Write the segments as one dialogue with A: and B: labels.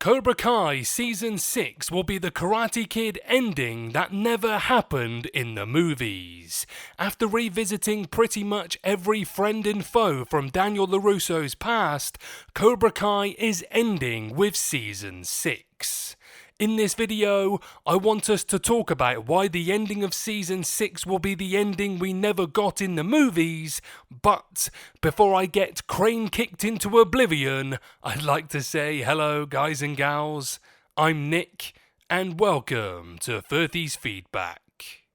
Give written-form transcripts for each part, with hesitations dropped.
A: Cobra Kai Season 6 will be the Karate Kid ending that never happened in the movies. After revisiting pretty much every friend and foe from Daniel LaRusso's past, Cobra Kai is ending with Season 6. In this video, I want us to talk about why the ending of Season 6 will be the ending we never got in the movies, but before I get crane kicked into oblivion, I'd like to say hello guys and gals, I'm Nick, and welcome to 30's Feedback.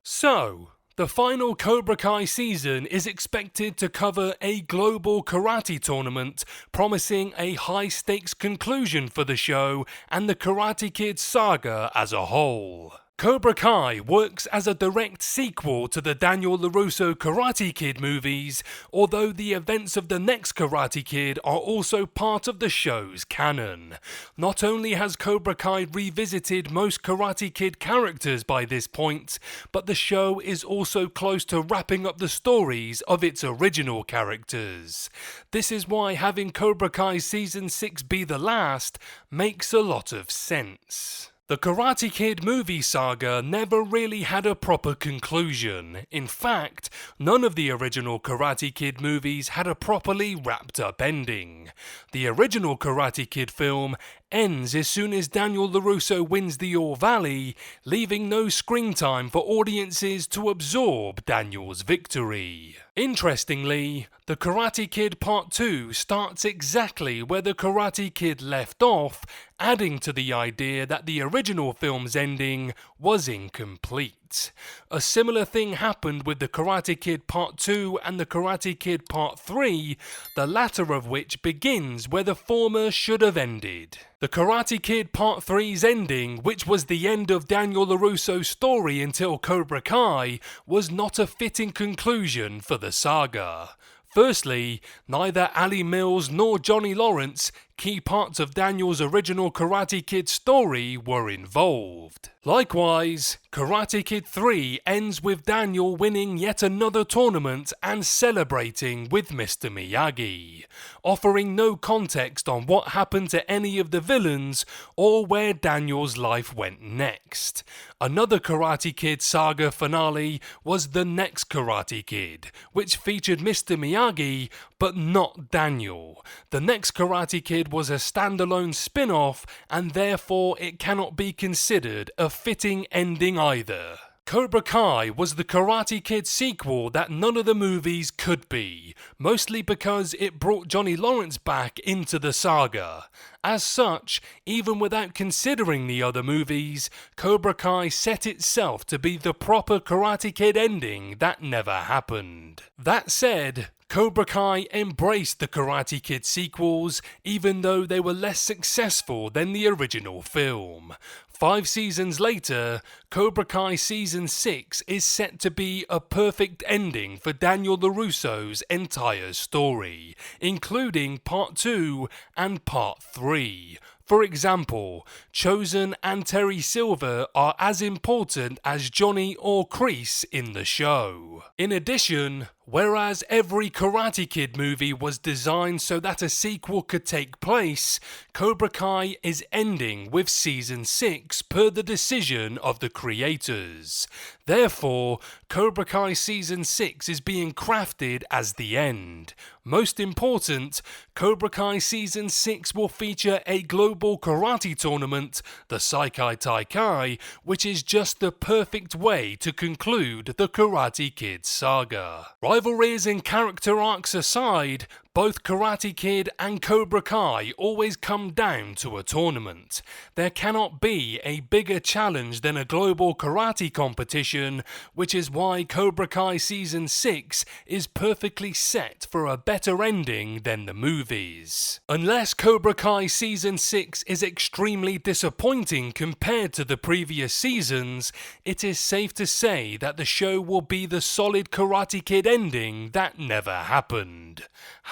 A: So, the final Cobra Kai season is expected to cover a global karate tournament, promising a high-stakes conclusion for the show and the Karate Kid saga as a whole. Cobra Kai works as a direct sequel to the Daniel LaRusso Karate Kid movies, although the events of the next Karate Kid are also part of the show's canon. Not only has Cobra Kai revisited most Karate Kid characters by this point, but the show is also close to wrapping up the stories of its original characters. This is why having Cobra Kai Season 6 be the last makes a lot of sense. The Karate Kid movie saga never really had a proper conclusion. In fact, none of the original Karate Kid movies had a properly wrapped up ending. The original Karate Kid film ends as soon as Daniel LaRusso wins the All Valley, leaving no screen time for audiences to absorb Daniel's victory. Interestingly, the Karate Kid Part 2 starts exactly where the Karate Kid left off, adding to the idea that the original film's ending was incomplete. A similar thing happened with the Karate Kid Part 2 and the Karate Kid Part 3, the latter of which begins where the former should have ended. The Karate Kid Part 3's ending, which was the end of Daniel LaRusso's story until Cobra Kai, was not a fitting conclusion for the saga. Firstly, neither Ali Mills nor Johnny Lawrence, key parts of Daniel's original Karate Kid story, were involved. Likewise, Karate Kid 3 ends with Daniel winning yet another tournament and celebrating with Mr. Miyagi, offering no context on what happened to any of the villains or where Daniel's life went next. Another Karate Kid saga finale was The Next Karate Kid, which featured Mr. Miyagi but not Daniel. The Next Karate Kid was a standalone spin-off, and therefore it cannot be considered a fitting ending either. Cobra Kai was the Karate Kid sequel that none of the movies could be, mostly because it brought Johnny Lawrence back into the saga. As such, even without considering the other movies, Cobra Kai set itself to be the proper Karate Kid ending that never happened. That said, Cobra Kai embraced the Karate Kid sequels, even though they were less successful than the original film. 5 seasons later, Cobra Kai Season 6 is set to be a perfect ending for Daniel LaRusso's entire story, including Part 2 and Part 3. For example, Chosen and Terry Silver are as important as Johnny or Kreese in the show. In addition, whereas every Karate Kid movie was designed so that a sequel could take place, Cobra Kai is ending with Season 6 per the decision of the creators. Therefore, Cobra Kai Season 6 is being crafted as the end. Most important, Cobra Kai Season 6 will feature a global karate tournament, the Seikai Taikai, which is just the perfect way to conclude the Karate Kid saga. Rivalries and character arcs aside, both Karate Kid and Cobra Kai always come down to a tournament. There cannot be a bigger challenge than a global karate competition, which is why Cobra Kai Season 6 is perfectly set for a better ending than the movies. Unless Cobra Kai Season 6 is extremely disappointing compared to the previous seasons, it is safe to say that the show will be the solid Karate Kid ending that never happened.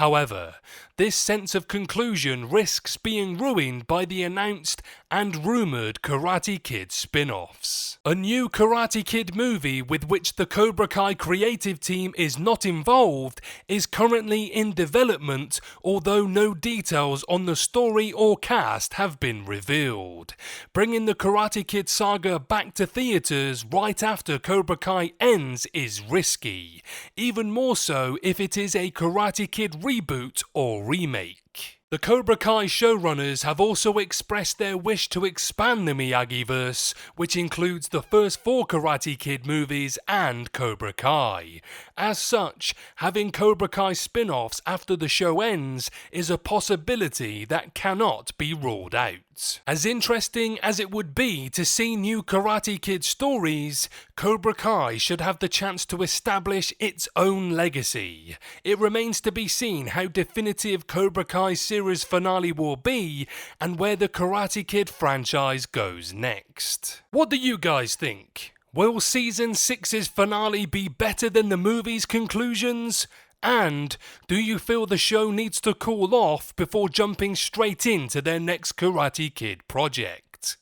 A: However, this sense of conclusion risks being ruined by the announced and rumoured Karate Kid spin-offs. A new Karate Kid movie with which the Cobra Kai creative team is not involved is currently in development, although no details on the story or cast have been revealed. Bringing the Karate Kid saga back to theatres right after Cobra Kai ends is risky, even more so if it is a Karate Kid reboot or remake. The Cobra Kai showrunners have also expressed their wish to expand the Miyagi-verse, which includes the first 4 Karate Kid movies and Cobra Kai. As such, having Cobra Kai spin-offs after the show ends is a possibility that cannot be ruled out. As interesting as it would be to see new Karate Kid stories, Cobra Kai should have the chance to establish its own legacy. It remains to be seen how definitive Cobra Kai's series finale will be and where the Karate Kid franchise goes next. What do you guys think? Will Season 6's finale be better than the movie's conclusions? And do you feel the show needs to cool off before jumping straight into their next Karate Kid project?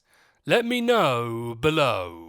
A: Let me know below.